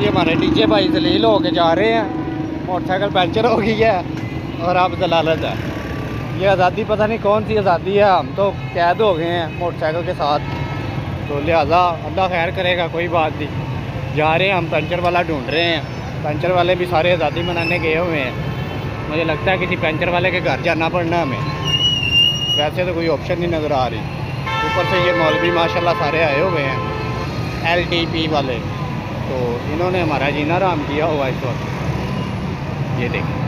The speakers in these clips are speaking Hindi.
जी हमारे डीजे भाई जलील होके जा रहे हैं, मोटरसाइकिल पंचर हो गई है और अब जलालत है। ये आज़ादी पता नहीं कौन सी आज़ादी है, हम तो कैद हो गए हैं मोटरसाइकिल के साथ, तो लिहाजा अल्लाह खैर करेगा, कोई बात नहीं। जा रहे हैं हम, पंचर वाला ढूंढ रहे हैं। पंचर वाले भी सारे आज़ादी मनाने गए हुए हैं। मुझे लगता है किसी पंचर वाले के घर जाना पड़ना हमें, वैसे तो कोई ऑप्शन नहीं नज़र आ रही। ऊपर से ये मौलवी माशाल्लाह सारे आए हुए हैं LTP वाले, तो इन्होंने हमारा जीना आराम किया हुआ इस वक्त। ये देखिए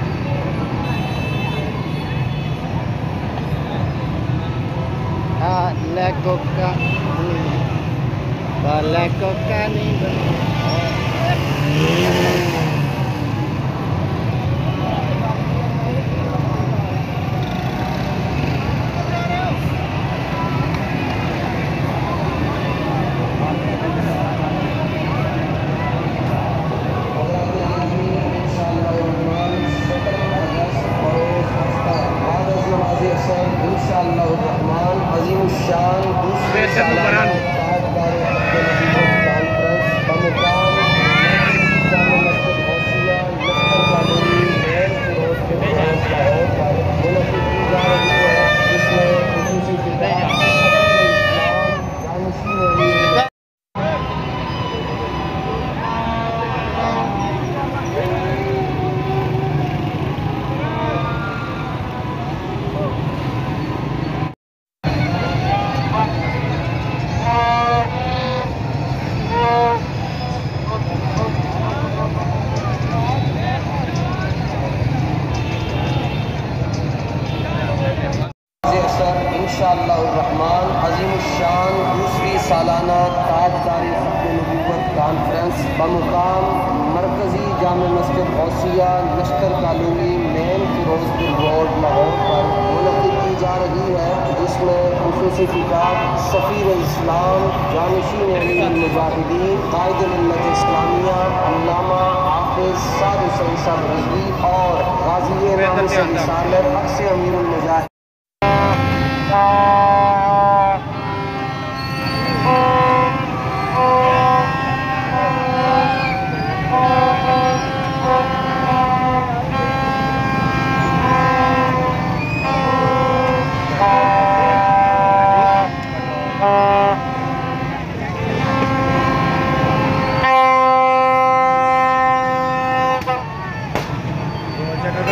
इंशाअल्लाहुर्रहमान अज़ीमुश्शान दूसरी सालाना ताजदारी नबूवत कॉन्फ्रेंस बमुकाम मरकज़ी जामे Masjid Ghausia Lashkar colony main Ferozepur road Lahore पर मुनक़िद की जा रही है, जिसमें खुसूसी खिताब सफ़ीर इस्लाम जानशीन अमीरुल मुजाहिदीन कायद मिल्लत इस्लामिया अल्लामा हाफ़िज़ साद हुसैन साहब रिज़वी और गाज़ी नामुस रिसालत अक्स अमीरुल मुजाहिदीन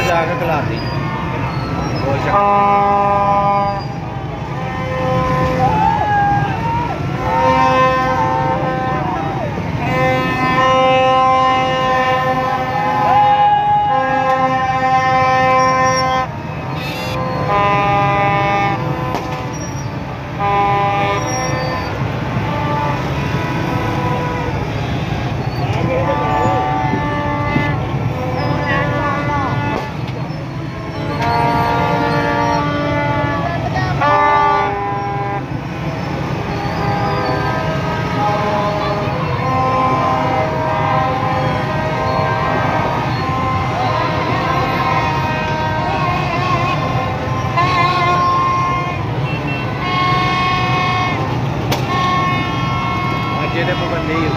जाकर खिला दी। Jadi pembeli.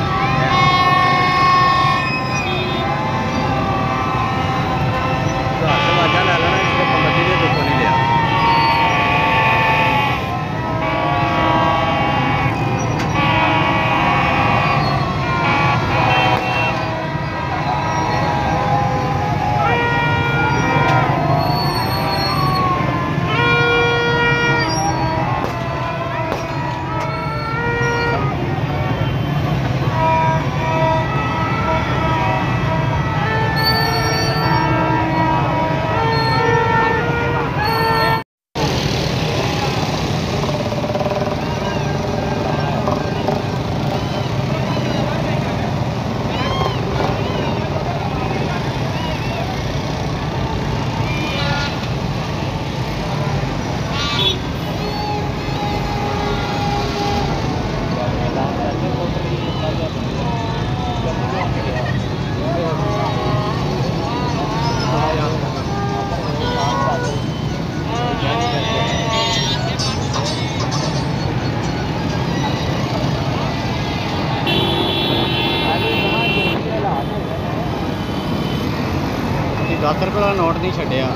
10 रुपये का नोट नहीं छड्डिया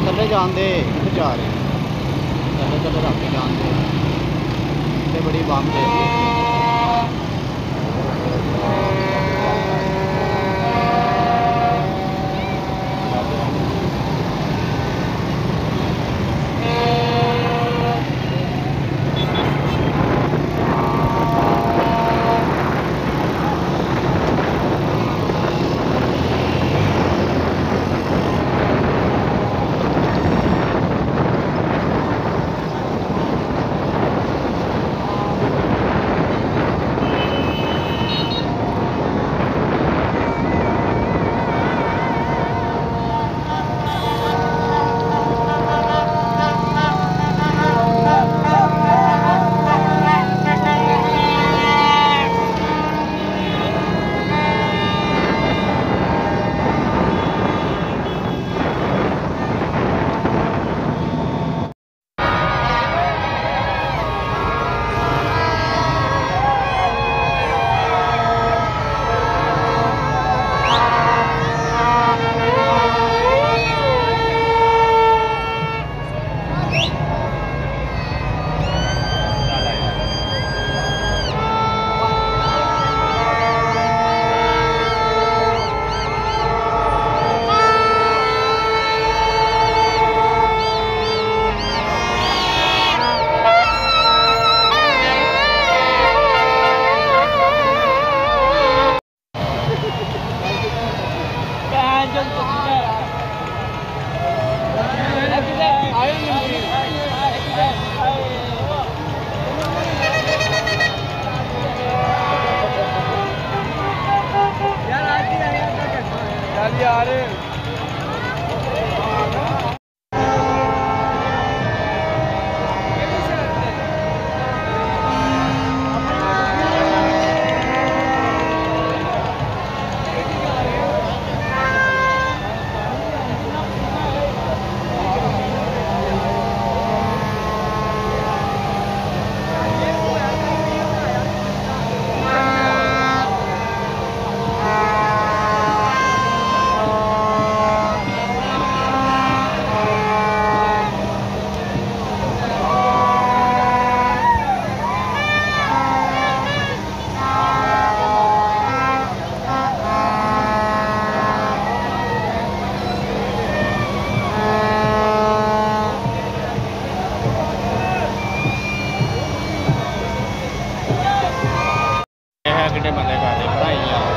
थले जान दे कितने जा रहे थले थले रख के जान दे बड़ी बम दे यार कितने बंदे कर रहे पढ़ाई